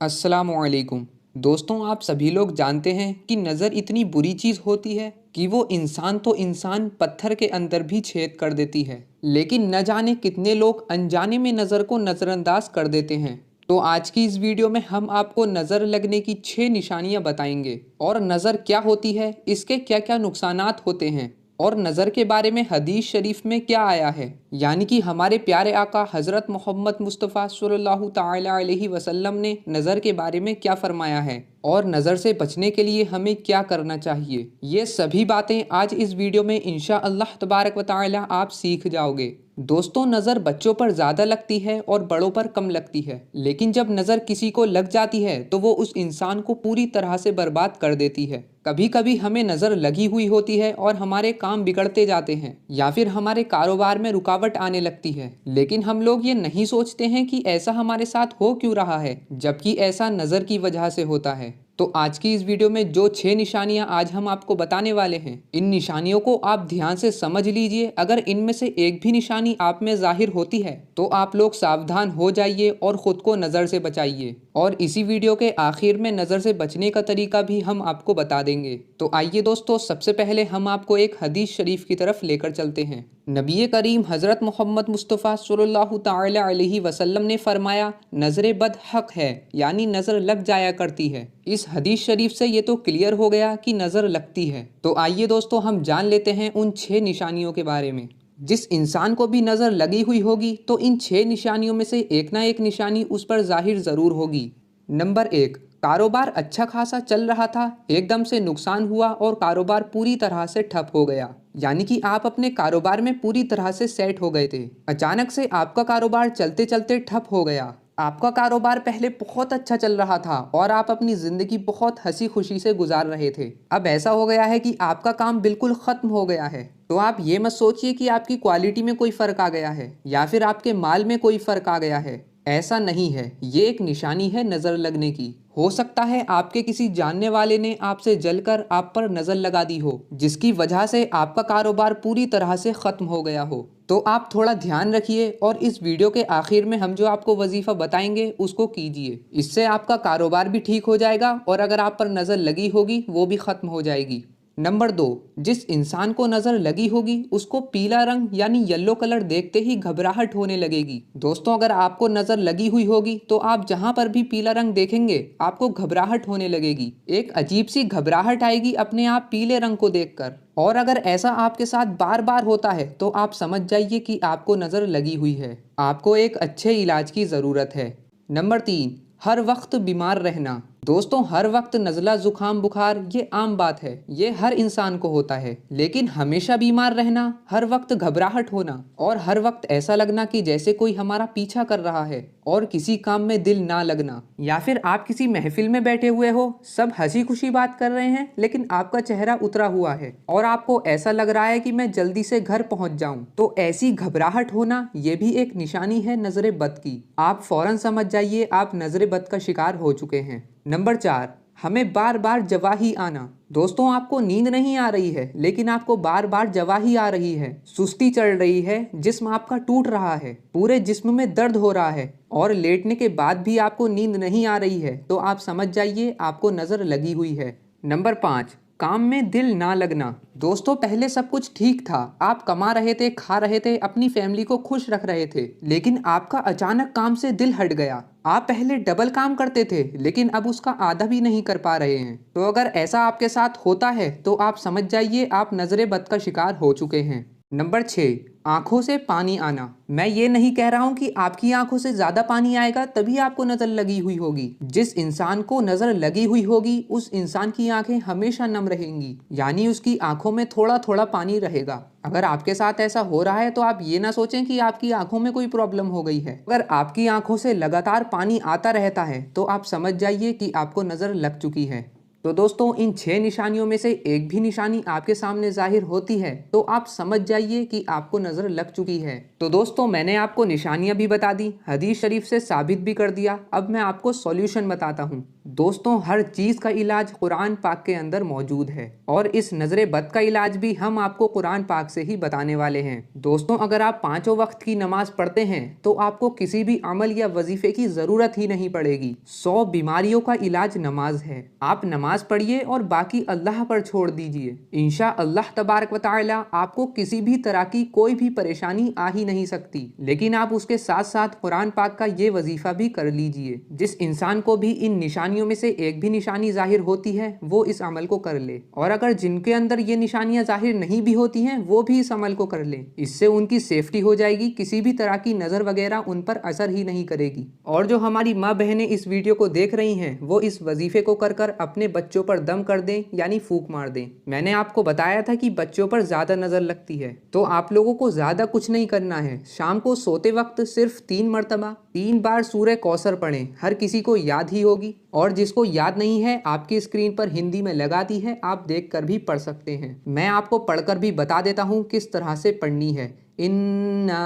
अस्सलामुअलैकुम। दोस्तों, आप सभी लोग जानते हैं कि नज़र इतनी बुरी चीज़ होती है कि वो इंसान तो इंसान पत्थर के अंदर भी छेद कर देती है, लेकिन न जाने कितने लोग अनजाने में नज़र को नज़रअंदाज कर देते हैं। तो आज की इस वीडियो में हम आपको नज़र लगने की 6 निशानियां बताएंगे और नज़र क्या होती है, इसके क्या क्या नुकसानात होते हैं और नज़र के बारे में हदीस शरीफ में क्या आया है। यानी कि हमारे प्यारे आका हज़रत मोहम्मद मुस्तफ़ा सल्लल्लाहु ताला अलैहि वसल्लम ने नज़र के बारे में क्या फ़रमाया है और नज़र से बचने के लिए हमें क्या करना चाहिए। ये सभी बातें आज इस वीडियो में इंशा अल्लाह तबारक व ताला आप सीख जाओगे। दोस्तों, नज़र बच्चों पर ज़्यादा लगती है और बड़ों पर कम लगती है, लेकिन जब नज़र किसी को लग जाती है तो वो उस इंसान को पूरी तरह से बर्बाद कर देती है। कभी कभी हमें नज़र लगी हुई होती है और हमारे काम बिगड़ते जाते हैं या फिर हमारे कारोबार में रुकावट आने लगती है, लेकिन हम लोग ये नहीं सोचते हैं कि ऐसा हमारे साथ हो क्यों रहा है, जबकि ऐसा नज़र की वजह से होता है। तो आज की इस वीडियो में जो 6 निशानियां आज हम आपको बताने वाले हैं, इन निशानियों को आप ध्यान से समझ लीजिए। अगर इनमें से एक भी निशानी आप में जाहिर होती है तो आप लोग सावधान हो जाइए और ख़ुद को नज़र से बचाइए। और इसी वीडियो के आखिर में नज़र से बचने का तरीका भी हम आपको बता देंगे। तो आइए दोस्तों, सबसे पहले हम आपको एक हदीस शरीफ की तरफ लेकर चलते हैं। नबी करीम हज़रत मोहम्मद मुस्तफ़ा सल्लल्लाहु ताला अलैहि वसल्लम ने फरमाया, नज़र बद हक है, यानी नज़र लग जाया करती है। इस हदीस शरीफ से ये तो क्लियर हो गया कि नज़र लगती है। तो आइए दोस्तों, हम जान लेते हैं उन 6 निशानियों के बारे में। जिस इंसान को भी नज़र लगी हुई होगी तो इन 6 निशानियों में से एक ना एक निशानी उस पर जाहिर ज़रूर होगी। नंबर 1, कारोबार अच्छा खासा चल रहा था, एकदम से नुकसान हुआ और कारोबार पूरी तरह से ठप हो गया। यानी कि आप अपने कारोबार में पूरी तरह से सेट हो गए थे, अचानक से आपका कारोबार चलते चलते ठप हो गया। आपका कारोबार पहले बहुत अच्छा चल रहा था और आप अपनी ज़िंदगी बहुत हंसी खुशी से गुजार रहे थे। अब ऐसा हो गया है कि आपका काम बिल्कुल ख़त्म हो गया है। तो आप ये मत सोचिए कि आपकी क्वालिटी में कोई फ़र्क आ गया है या फिर आपके माल में कोई फ़र्क आ गया है। ऐसा नहीं है, ये एक निशानी है नज़र लगने की। हो सकता है आपके किसी जानने वाले ने आपसे जलकर आप पर नज़र लगा दी हो, जिसकी वजह से आपका कारोबार पूरी तरह से ख़त्म हो गया हो। तो आप थोड़ा ध्यान रखिए और इस वीडियो के आखिर में हम जो आपको वजीफ़ा बताएंगे उसको कीजिए। इससे आपका कारोबार भी ठीक हो जाएगा और अगर आप पर नज़र लगी होगी वो भी ख़त्म हो जाएगी। नंबर 2, जिस इंसान को नज़र लगी होगी उसको पीला रंग यानी येलो कलर देखते ही घबराहट होने लगेगी। दोस्तों, अगर आपको नज़र लगी हुई होगी तो आप जहाँ पर भी पीला रंग देखेंगे आपको घबराहट होने लगेगी। एक अजीब सी घबराहट आएगी अपने आप पीले रंग को देखकर। और अगर ऐसा आपके साथ बार बार होता है तो आप समझ जाइए कि आपको नज़र लगी हुई है। आपको एक अच्छे इलाज की ज़रूरत है। नंबर 3, हर वक्त बीमार रहना। दोस्तों, हर वक्त नज़ला ज़ुकाम बुखार ये आम बात है, ये हर इंसान को होता है, लेकिन हमेशा बीमार रहना, हर वक्त घबराहट होना और हर वक्त ऐसा लगना कि जैसे कोई हमारा पीछा कर रहा है और किसी काम में दिल ना लगना, या फिर आप किसी महफिल में बैठे हुए हो, सब हंसी खुशी बात कर रहे हैं लेकिन आपका चेहरा उतरा हुआ है और आपको ऐसा लग रहा है कि मैं जल्दी से घर पहुंच जाऊं, तो ऐसी घबराहट होना ये भी एक निशानी है नज़र बद की। आप फौरन समझ जाइए आप नज़र बद का शिकार हो चुके हैं। नंबर 4, हमें बार बार जवाही आना। दोस्तों, आपको नींद नहीं आ रही है लेकिन आपको बार बार जवाही आ रही है, सुस्ती चढ़ रही है, जिस्म आपका टूट रहा है, पूरे जिस्म में दर्द हो रहा है और लेटने के बाद भी आपको नींद नहीं आ रही है, तो आप समझ जाइए आपको नज़र लगी हुई है। नंबर 5, काम में दिल ना लगना। दोस्तों, पहले सब कुछ ठीक था, आप कमा रहे थे, खा रहे थे, अपनी फैमिली को खुश रख रहे थे, लेकिन आपका अचानक काम से दिल हट गया। आप पहले डबल काम करते थे लेकिन अब उसका आधा भी नहीं कर पा रहे हैं। तो अगर ऐसा आपके साथ होता है तो आप समझ जाइए आप नज़र बद का शिकार हो चुके हैं। नंबर 6, आंखों से पानी आना। मैं ये नहीं कह रहा हूँ कि आपकी आंखों से ज़्यादा पानी आएगा तभी आपको नज़र लगी हुई होगी। जिस इंसान को नज़र लगी हुई होगी उस इंसान की आंखें हमेशा नम रहेंगी, यानी उसकी आंखों में थोड़ा थोड़ा पानी रहेगा। अगर आपके साथ ऐसा हो रहा है तो आप ये ना सोचें कि आपकी आंखों में कोई प्रॉब्लम हो गई है। अगर आपकी आंखों से लगातार पानी आता रहता है तो आप समझ जाइए कि आपको नज़र लग चुकी है। तो दोस्तों इन 6 निशानियों में से एक भी निशानी आपके सामने जाहिर होती है तो आप समझ जाइए कि आपको नजर लग चुकी है। तो दोस्तों मैंने आपको निशानियां भी बता दी, हदीस शरीफ से साबित भी कर दिया। अब मैं आपको सॉल्यूशन बताता हूँ। दोस्तों हर चीज का इलाज कुरान पाक के अंदर मौजूद है और इस नजर बद का इलाज भी हम आपको कुरान पाक से ही बताने वाले हैं। दोस्तों अगर आप 5 वक्त की नमाज पढ़ते हैं तो आपको किसी भी अमल या वजीफे की जरूरत ही नहीं पड़ेगी। 100 बीमारियों का इलाज नमाज है। आप नमाज पढ़िए और बाकी अल्लाह पर छोड़ दीजिए। इंशा अल्लाह तबारक व तआला आपको किसी भी तरह की कोई भी परेशानी आ ही नहीं सकती। लेकिन आप उसके साथ साथ कुरान पाक का ये वजीफा भी कर लीजिए। जिस इंसान को भी इन निशानियों में से एक भी निशानी जाहिर होती है वो इस अमल को कर ले, और अगर जिनके अंदर ये निशानियां जाहिर नहीं भी होती हैं वो भी इस अमल को कर ले। इससे उनकी सेफ्टी हो जाएगी, किसी भी तरह की नजर वगैरह उन पर असर ही नहीं करेगी। और जो हमारी माँ बहनें इस वीडियो को देख रही हैं वो इस वजीफे को कर कर अपने बच्चों पर दम कर दें यानी फूंक मार दें। मैंने आपको बताया था कि बच्चों पर ज्यादा नजर लगती है, तो आप लोगों को ज्यादा कुछ नहीं करना है। शाम को सोते वक्त सिर्फ 3 मरतबा 3 बार सूरह कौसर पढ़ें। हर किसी को याद ही होगी, और जिसको याद नहीं है आपकी स्क्रीन पर हिंदी में लगा दी है, आप देखकर भी पढ़ सकते हैं। मैं आपको पढ़कर भी बता देता हूँ किस तरह से पढ़नी है। इन्ना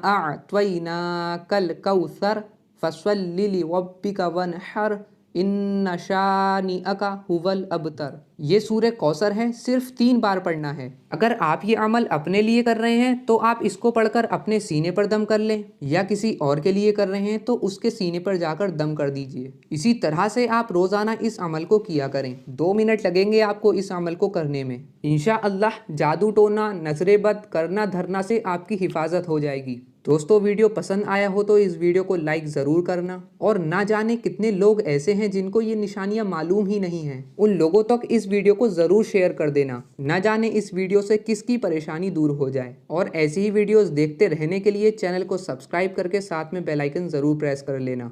अअतैना कल कौसर फसल्लि लिरब्बिका वनहर इन्ना शानिअका हुवल अबतर। ये सूरह कौसर है, सिर्फ 3 बार पढ़ना है। अगर आप ये अमल अपने लिए कर रहे हैं तो आप इसको पढ़कर अपने सीने पर दम कर लें, या किसी और के लिए कर रहे हैं तो उसके सीने पर जाकर दम कर दीजिए। इसी तरह से आप रोजाना इस अमल को किया करें। 2 मिनट लगेंगे आपको इस अमल को करने में। इंशा अल्लाह जादू टोना नजरे बद करना धरना से आपकी हिफाजत हो जाएगी। दोस्तों वीडियो पसंद आया हो तो इस वीडियो को लाइक ज़रूर करना, और ना जाने कितने लोग ऐसे हैं जिनको ये निशानियां मालूम ही नहीं हैं, उन लोगों तक इस वीडियो को ज़रूर शेयर कर देना। ना जाने इस वीडियो से किसकी परेशानी दूर हो जाए। और ऐसी ही वीडियोस देखते रहने के लिए चैनल को सब्सक्राइब करके साथ में बेल आइकन ज़रूर प्रेस कर लेना।